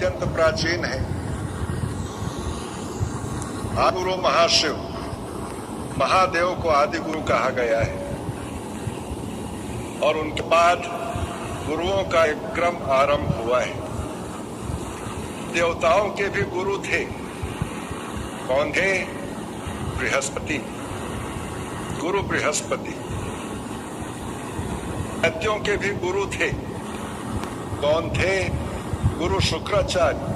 अत्यंत प्राचीन है। आदिगुरु महाशिव महादेव को आदि गुरु कहा गया है और उनके बाद गुरुओं का एक क्रम आरंभ हुआ है। देवताओं के भी गुरु थे। कौन थे? बृहस्पति, गुरु बृहस्पति। दैत्यों के भी गुरु थे। कौन थे? गुरु शुक्राचार्य।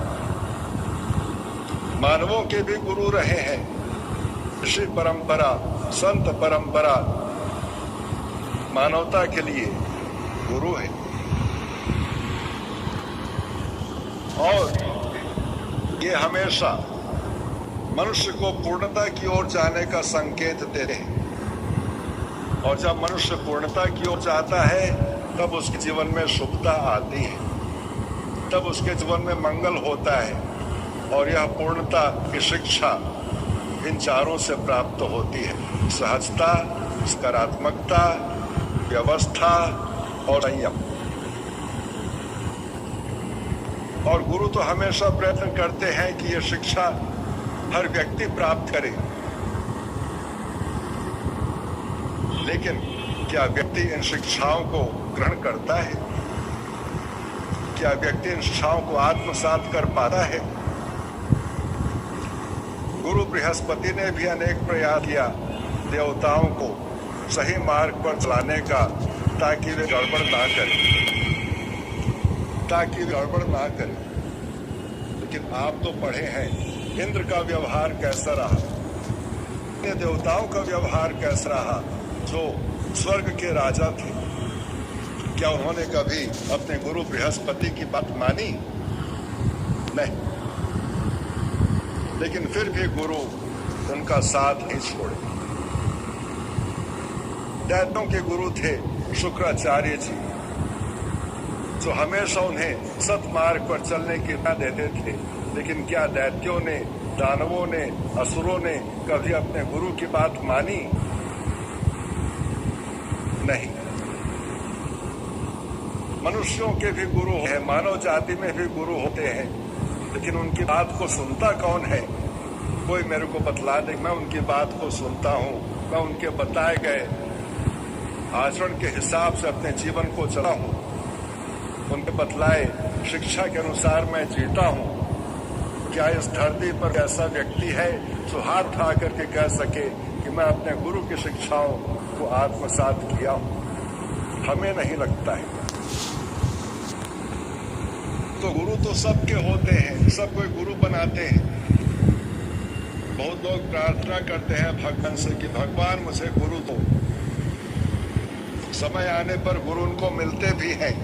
मानवों के भी गुरु रहे हैं। ऋषि परंपरा, संत परंपरा मानवता के लिए गुरु है और ये हमेशा मनुष्य को पूर्णता की ओर जाने का संकेत देते हैं। और जब मनुष्य पूर्णता की ओर जाता है तब उसके जीवन में शुभता आती है, तब उसके जीवन में मंगल होता है। और यह पूर्णता की शिक्षा इन चारों से प्राप्त होती है: सहजता, सकारात्मकता, व्यवस्था और संयम। और गुरु तो हमेशा प्रयत्न करते हैं कि यह शिक्षा हर व्यक्ति प्राप्त करे। लेकिन क्या व्यक्ति इन शिक्षाओं को ग्रहण करता है? क्या व्यक्ति इन शिक्षाओं को आत्मसात कर पाता है? गुरु बृहस्पति ने भी अनेक प्रयास किया देवताओं को सही मार्ग पर चलाने का, ताकि वे गड़बड़ ना करें। लेकिन आप तो पढ़े हैं, इंद्र का व्यवहार कैसा रहा, देवताओं का व्यवहार कैसा रहा, जो स्वर्ग के राजा थे। क्या उन्होंने कभी अपने गुरु बृहस्पति की बात मानी? नहीं। लेकिन फिर भी गुरु उनका साथ नहीं छोड़े। दैत्यों के गुरु थे शुक्राचार्य जी, जो हमेशा उन्हें सतमार्ग पर चलने की राह देते थे। लेकिन क्या दैत्यों ने, दानवों ने, असुरों ने कभी अपने गुरु की बात मानी? नहीं। मनुष्यों के भी गुरु हैं, मानव जाति में भी गुरु होते हैं, लेकिन उनकी बात को सुनता कौन है? कोई मेरे को बतला दे। मैं उनकी बात को सुनता हूँ, मैं उनके बताए गए आचरण के हिसाब से अपने जीवन को चला हूँ, उनके बतलाए शिक्षा के अनुसार मैं जीता हूँ। क्या इस धरती पर ऐसा व्यक्ति है जो हाथ उठा करके कह सके कि मैं अपने गुरु की शिक्षाओं को आत्मसात किया हूँ? हमें नहीं लगता है। तो गुरु तो सबके होते हैं, सब कोई गुरु बनाते हैं। बहुत लोग प्रार्थना करते हैं भगवान से कि भगवान मुझे गुरु दो। समय आने पर गुरु उनको मिलते भी हैं।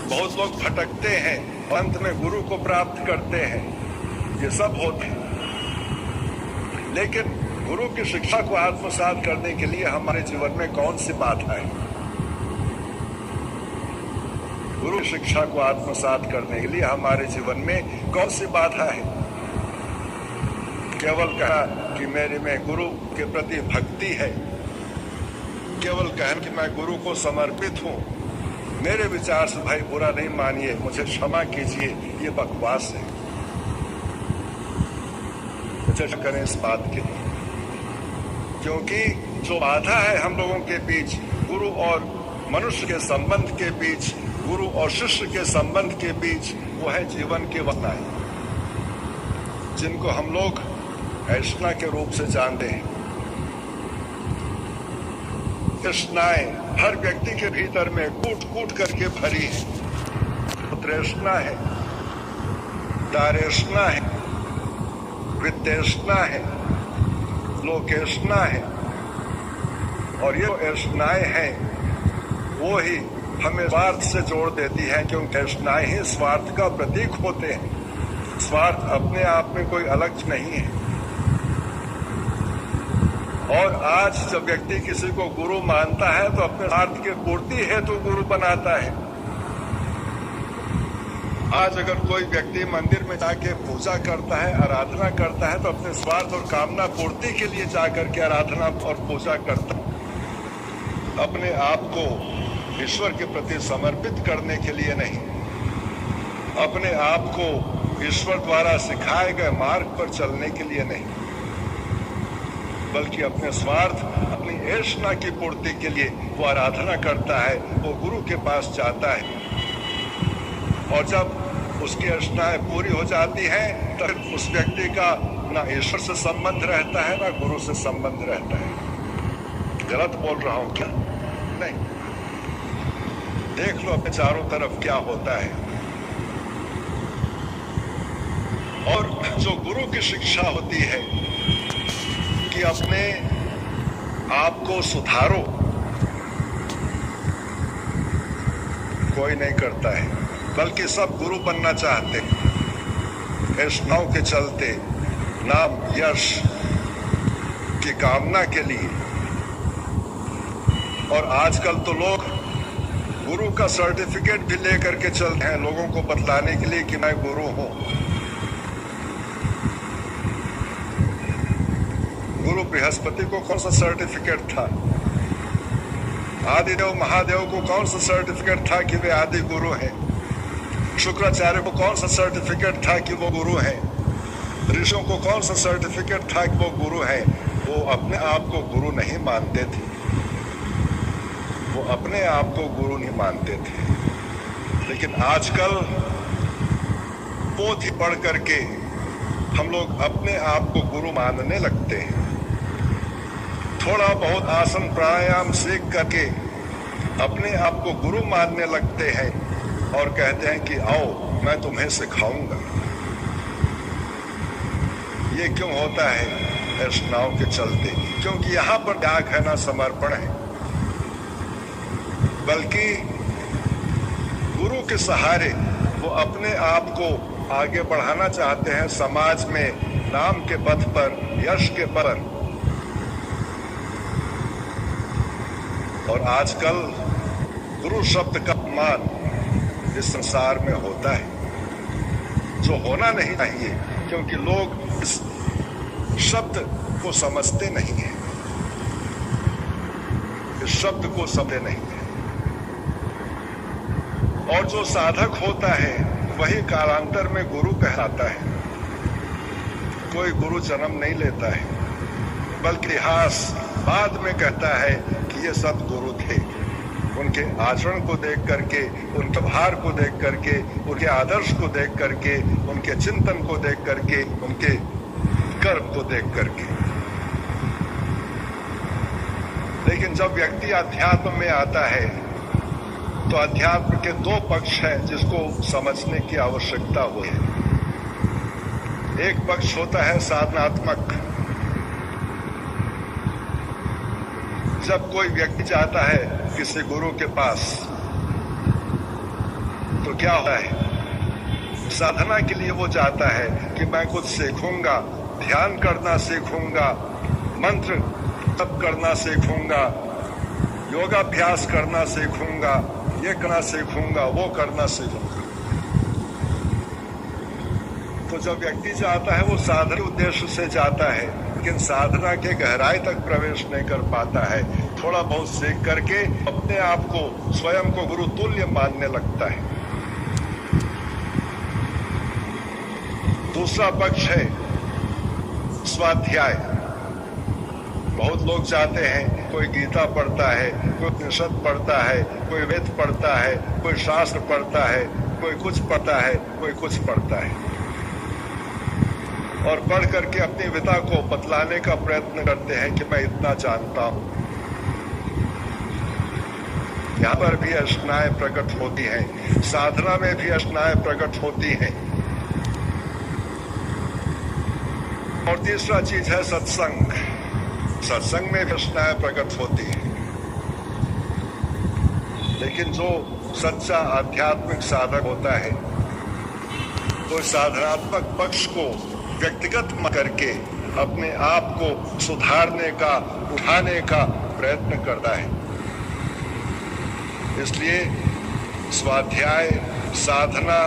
बहुत लोग भटकते हैं, अंत में गुरु को प्राप्त करते हैं। ये सब होते हैं। लेकिन गुरु की शिक्षा को आत्मसात करने के लिए हमारे जीवन में कौन सी बाधा है? गुरु की शिक्षा को आत्मसात करने के लिए हमारे जीवन में कौन सी बाधा है? केवल कहा कि मेरे में गुरु के प्रति भक्ति है, केवल कहना कि मैं गुरु को समर्पित हूँ। मेरे विचार से भाई बुरा नहीं मानिए, मुझे क्षमा कीजिए, ये बकवास है। चर्चा करें इस बात के लिए, क्योंकि जो बाधा है हम लोगों के बीच, गुरु और मनुष्य के संबंध के बीच, गुरु और शिष्य के संबंध के बीच, वो है जीवन की वासनाएं, जिनको हम लोग ऐष्णा के रूप से जानते हैं। तृष्णाएं हर व्यक्ति के भीतर में कूट कूट करके भरी है। तृष्णा है, दारेष्णा है, वित्तेष्णा है, लोकेष्णा है। और ये ऐष्णाएं हैं वो ही हमें स्वार्थ से जोड़ देती है, क्योंकि ऐष्णाएं ही स्वार्थ का प्रतीक होते हैं। स्वार्थ अपने आप में कोई अलग नहीं है। और आज जब व्यक्ति किसी को गुरु मानता है तो अपने स्वार्थ की पूर्ति हेतु गुरु बनाता है। आज अगर कोई व्यक्ति मंदिर में जाके पूजा करता है, आराधना करता है, तो अपने स्वार्थ और कामना पूर्ति के लिए जाकर के आराधना और पूजा करता है, अपने आप को ईश्वर के प्रति समर्पित करने के लिए नहीं। अपने आप को ईश्वर द्वारा सिखाए गए मार्ग पर चलने के लिए नहीं, बल्कि अपने स्वार्थ, अपनी ऐशना की पूर्ति के लिए वो आराधना करता है, वो गुरु के पास जाता है। और जब उसकी ऐशनाएं पूरी हो जाती हैं तो उस व्यक्ति का ना ईश्वर से संबंध रहता है ना गुरु से संबंध रहता है। गलत बोल रहा हूं क्या? नहीं, देख लो अपने चारों तरफ क्या होता है। और जो गुरु की शिक्षा होती है कि अपने आप को सुधारो, कोई नहीं करता है, बल्कि सब गुरु बनना चाहते हैं। ऐशनाओं के चलते, नाम यश की कामना के लिए। और आजकल तो लोग गुरु का सर्टिफिकेट भी लेकर के चलते हैं लोगों को बतलाने के लिए कि मैं गुरु हूं। गुरु बृहस्पति को कौन सा सर्टिफिकेट था? आदिदेव महादेव को कौन सा सर्टिफिकेट था कि वे आदि गुरु हैं? शुक्राचार्य को कौन सा सर्टिफिकेट था कि वो गुरु हैं? ऋषियों को कौन सा सर्टिफिकेट था कि वो गुरु हैं? वो अपने आप को गुरु नहीं मानते थे, वो अपने आप को गुरु नहीं मानते थे। लेकिन आजकल पोथी पढ़ करके हम लोग अपने आप को गुरु मानने लगते हैं। थोड़ा बहुत आसन प्राणायाम सीख करके अपने आप को गुरु मानने लगते हैं और कहते हैं कि आओ मैं तुम्हें सिखाऊंगा। ये क्यों होता है? ऐशनाओं के चलते, क्योंकि यहाँ पर त्याग है ना समर्पण है। बल्कि गुरु के सहारे वो अपने आप को आगे बढ़ाना चाहते हैं समाज में, नाम के पथ पर, यश के पर। और आजकल गुरु शब्द का अपमान इस संसार में होता है, जो होना नहीं चाहिए, क्योंकि लोग इस शब्द को समझते नहीं है, इस शब्द को समझते नहीं है। और जो साधक होता है वही कालांतर में गुरु कहलाता है। कोई गुरु जन्म नहीं लेता है, बल्कि इतिहास बाद में कहता है कि ये सब गुरु थे। उनके आचरण को देख करके, उनके व्यवहार को देख करके, उनके आदर्श को देख करके, उनके चिंतन को देख करके, उनके कर्म को देख करके। लेकिन जब व्यक्ति अध्यात्म में आता है तो अध्यात्म के दो पक्ष हैं जिसको समझने की आवश्यकता होती है। एक पक्ष होता है साधनात्मक। जब कोई व्यक्ति जाता है किसी गुरु के पास तो क्या होता है? साधना के लिए वो जाता है कि मैं कुछ सीखूंगा, ध्यान करना सीखूंगा, मंत्र जप करना सीखूंगा, योगाभ्यास करना सीखूंगा, ये करना सीखूंगा, वो करना सीखूंगा। तो जब व्यक्ति जाता है वो साधन उद्देश्य से जाता है, लेकिन साधना के गहराई तक प्रवेश नहीं कर पाता है। थोड़ा बहुत सीख करके अपने आप को, स्वयं को गुरु तुल्य मानने लगता है। दूसरा पक्ष है स्वाध्याय। बहुत लोग जाते हैं, कोई गीता पढ़ता है, कोई उपनिषद पढ़ता है, कोई वेद पढ़ता है, कोई शास्त्र पढ़ता है, कोई कुछ पढ़ता है, कोई कुछ पढ़ता है, और पढ़ करके अपनी विद्या को बतलाने का प्रयत्न करते हैं कि मैं इतना जानता हूं। यहाँ पर भी ऐशनाएं प्रकट होती हैं, साधना में भी ऐशनाएं प्रकट होती हैं। और तीसरा चीज है सत्संग। सत्संग में भी ऐशनाएं प्रकट होती है। लेकिन जो सच्चा आध्यात्मिक साधक होता है तो साधनात्मक पक्ष को व्यक्तिगत करके अपने आप को सुधारने का, उठाने का प्रयत्न करता है। इसलिए स्वाध्याय, साधना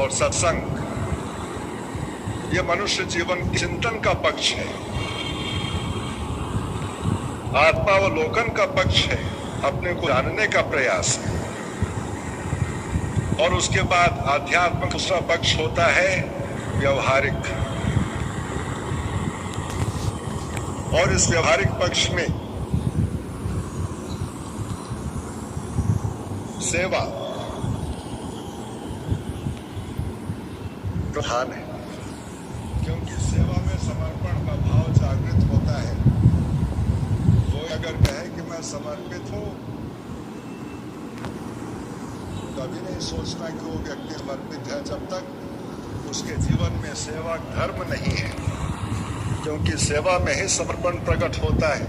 और सत्संग ये मनुष्य जीवन चिंतन का पक्ष है, आत्मावलोकन का पक्ष है, अपने को जानने का प्रयास है। और उसके बाद आध्यात्मिक दूसरा पक्ष होता है व्यवहारिक। और इस व्यवहारिक पक्ष में सेवा प्रधान है, क्योंकि सेवा में समर्पण का भाव जागृत होता है। कोई अगर कहे कि मैं समर्पित हूं, कभी नहीं सोचना कि वो व्यक्ति समर्पित है जब तक उसके जीवन में सेवा धर्म नहीं है, क्योंकि सेवा में ही समर्पण प्रकट होता है।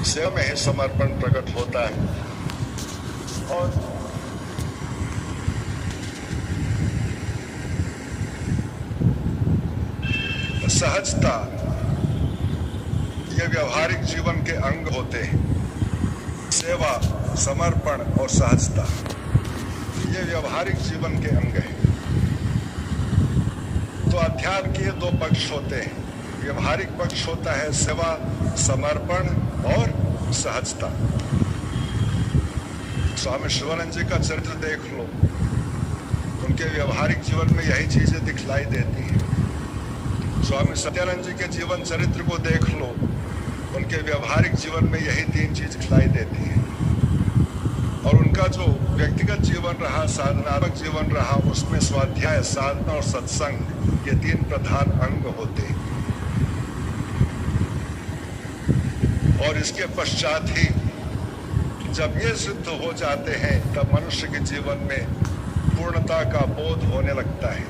सेवा में ही समर्पण प्रकट होता है। और सहजता, ये व्यवहारिक जीवन के अंग होते हैं। सेवा, समर्पण और सहजता, ये व्यवहारिक जीवन के अंग हैं। तो अध्यात्म के दो पक्ष होते हैं। व्यवहारिक पक्ष होता है सेवा, समर्पण और सहजता। स्वामी शिवानंद जी का चरित्र देख लो, उनके व्यवहारिक जीवन में यही चीजें दिखलाई देती हैं। स्वामी सत्यानंद जी के जीवन चरित्र को देख लो, उनके व्यवहारिक जीवन में यही तीन चीज दिखलाई देती है। और उनका जो व्यक्तिगत जीवन रहा, साधनात्मक जीवन रहा, उसमें स्वाध्याय, साधना और सत्संग, ये तीन प्रधान अंग होते हैं। और इसके पश्चात ही जब ये सिद्ध हो जाते हैं, तब मनुष्य के जीवन में पूर्णता का बोध होने लगता है।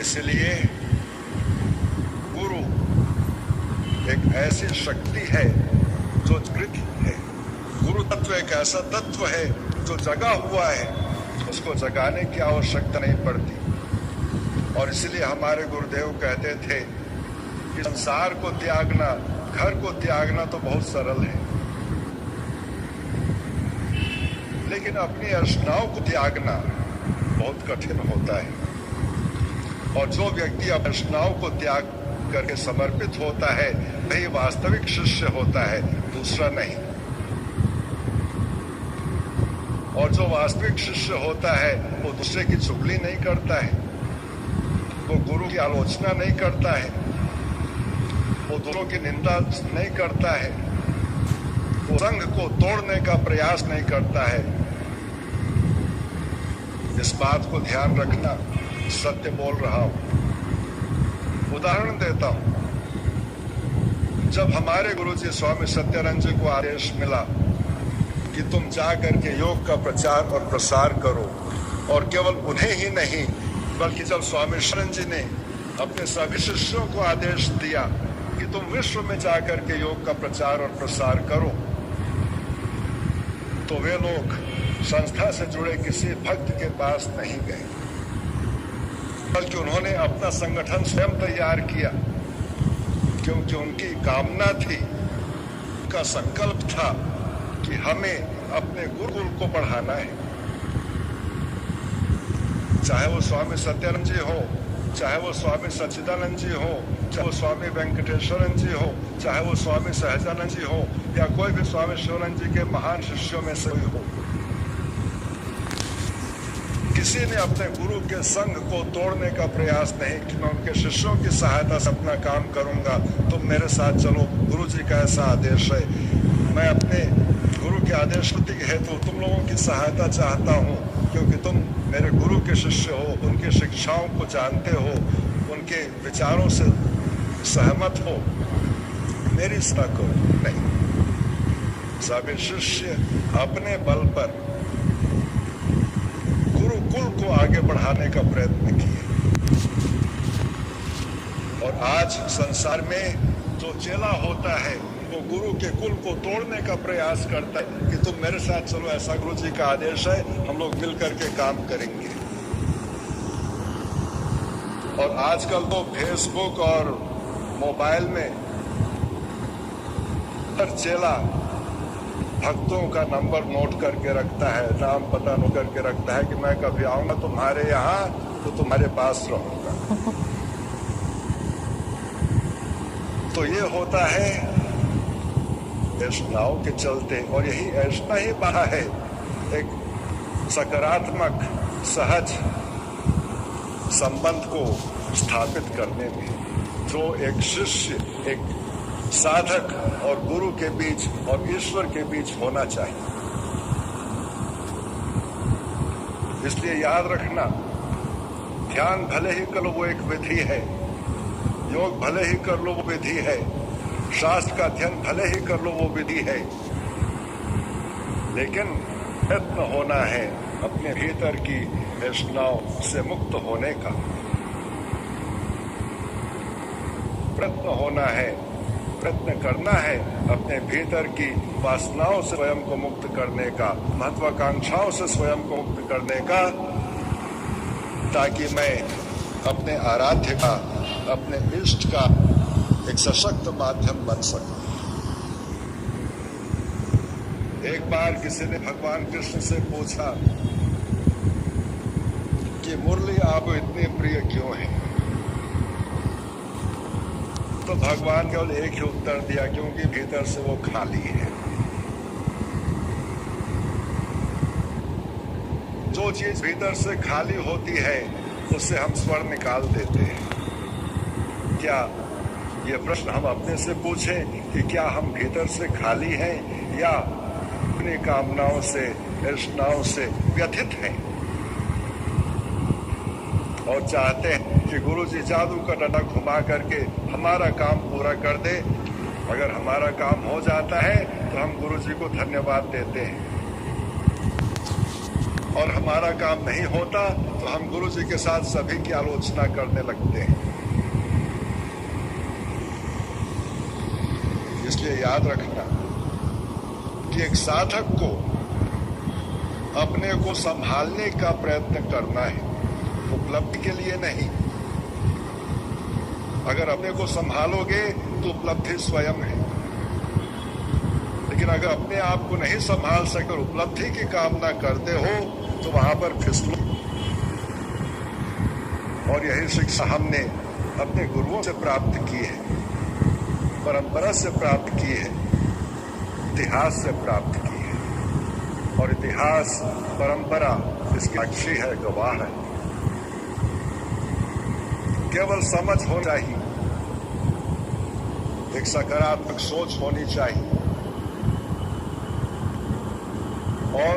इसलिए गुरु एक ऐसी शक्ति है जो जागृत है। गुरु तत्व एक ऐसा तत्व है जो जगा हुआ है, उसको जगाने की आवश्यकता नहीं पड़ती। और इसलिए हमारे गुरुदेव कहते थे कि संसार को त्यागना, घर को त्यागना तो बहुत सरल है, लेकिन अपनी अर्चनाओं को त्यागना बहुत कठिन होता है। और जो व्यक्ति अपनी अर्चनाओं को त्याग करके समर्पित होता है, वही वास्तविक शिष्य होता है, दूसरा नहीं। और जो वास्तविक शिष्य होता है, वो दूसरे की चुगली नहीं करता है, वो गुरु की आलोचना नहीं करता है, वो दूसरों की निंदा नहीं करता है, वो संघ को तोड़ने का प्रयास नहीं करता है। इस बात को ध्यान रखना, सत्य बोल रहा हूं। उदाहरण देता हूं, जब हमारे गुरुजी स्वामी सत्यानंद जी को आदेश मिला कि तुम जाकर के योग का प्रचार और प्रसार करो, और केवल उन्हें ही नहीं बल्कि जब स्वामी शरण जी ने अपने सभी शिष्यों को आदेश दिया कि तुम विश्व में जाकर के योग का प्रचार और प्रसार करो, तो वे लोग संस्था से जुड़े किसी भक्त के पास नहीं गए, बल्कि उन्होंने अपना संगठन स्वयं तैयार किया, क्योंकि उनकी कामना थी, उनका संकल्प था कि हमें अपने गुरुकुल को बढ़ाना है। चाहे वो स्वामी सत्यानंद जी हो, चाहे वो स्वामी सच्चिदानंद जी हो, चाहे वो स्वामी वेंकटेश्वरन जी हो, चाहे वो स्वामी सहजानंद जी हो, या कोई भी स्वामी शिवानंद जी के महान शिष्यों में से कोई हो, किसी ने अपने गुरु के संघ को तोड़ने का प्रयास नहीं कि मैं उनके शिष्यों की सहायता से अपना काम करूंगा, तुम मेरे साथ चलो, गुरु जी का ऐसा आदेश है, मैं अपने गुरु के आदेश के हेतु तुम लोगों की सहायता चाहता हूँ, क्योंकि तुम मेरे गुरु के शिष्य हो, उनकी शिक्षाओं को जानते हो, उनके विचारों से सहमत हो, मेरी सलाह करो। नहीं, सभी शिष्य अपने बल पर गुरुकुल को आगे बढ़ाने का प्रयत्न किए। और आज संसार में जो चेला होता है, वो गुरु के कुल को तोड़ने का प्रयास करता है कि तुम मेरे साथ चलो, ऐसा गुरु जी का आदेश है, हम लोग मिल करके काम करेंगे। और आजकल तो फेसबुक और मोबाइल में हर चेला भक्तों का नंबर नोट करके रखता है, नाम पता नोट करके रखता है कि मैं कभी आऊंगा तुम्हारे यहाँ तो तुम्हारे पास रहूंगा। तो ये होता है ऐष्णाओं के चलते, और यही ऐष्णा ही बना है, एक सकारात्मक सहज संबंध को स्थापित करने में जो एक शिष्य, एक साधक और गुरु के बीच और ईश्वर के बीच होना चाहिए। इसलिए याद रखना, ध्यान भले ही कर लो वो एक विधि है, योग भले ही कर लो वो विधि है, शास्त्र का अध्ययन भले ही कर लो वो विधि है, लेकिन प्रयत्न होना है अपने भीतर की वासनाओं से मुक्त होने का। प्रयत्न होना है, प्रयत्न करना है अपने भीतर की वासनाओं से स्वयं को मुक्त करने का, महत्वाकांक्षाओं से स्वयं को मुक्त करने का, ताकि मैं अपने आराध्य का, अपने इष्ट का एक सशक्त माध्यम बन सकूं। एक बार किसी ने भगवान कृष्ण से पूछा कि मुरली आपको इतनी प्रिय क्यों है? तो भगवान केवल एक ही उत्तर दिया, क्योंकि भीतर से वो खाली है। जो चीज भीतर से खाली होती है उससे हम स्वर निकाल देते हैं। क्या ये प्रश्न हम अपने से पूछें कि क्या हम भीतर से खाली हैं या अपनी कामनाओं से, वासनाओं से व्यथित हैं और चाहते हैं कि गुरु जी जादू का डंडा घुमा करके हमारा काम पूरा कर दे। अगर हमारा काम हो जाता है तो हम गुरु जी को धन्यवाद देते हैं, और हमारा काम नहीं होता तो हम गुरु जी के साथ सभी की आलोचना करने लगते हैं। इसलिए याद रखना कि एक साधक को अपने को संभालने का प्रयत्न करना है, उपलब्धि के लिए नहीं। अगर अपने को संभालोगे तो उपलब्धि स्वयं है, लेकिन अगर अपने आप को नहीं संभाल सके और उपलब्धि की कामना करते हो तो वहां पर फिसलो। और यही शिक्षा हमने अपने गुरुओं से प्राप्त की है, परंपरा से प्राप्त की है, इतिहास से प्राप्त की है, और इतिहास परंपरा इसकी साक्षी है, गवाह है। केवल समझ हो चाहिए, एक सकारात्मक सोच होनी चाहिए, और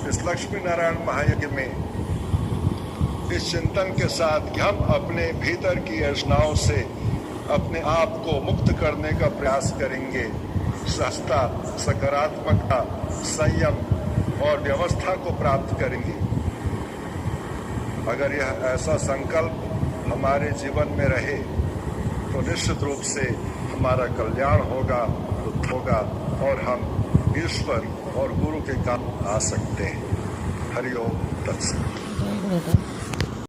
इस लक्ष्मी नारायण महायज्ञ में इस चिंतन के साथ कि हम अपने भीतर की वासनाओं से अपने आप को मुक्त करने का प्रयास करेंगे, सहजता, सकारात्मकता, संयम और व्यवस्था को प्राप्त करेंगे। अगर यह ऐसा संकल्प हमारे जीवन में रहे तो निश्चित रूप से हमारा कल्याण होगा, बुद्ध होगा, और हम ईश्वर और गुरु के काम आ सकते हैं। हरि ओम तत्सत।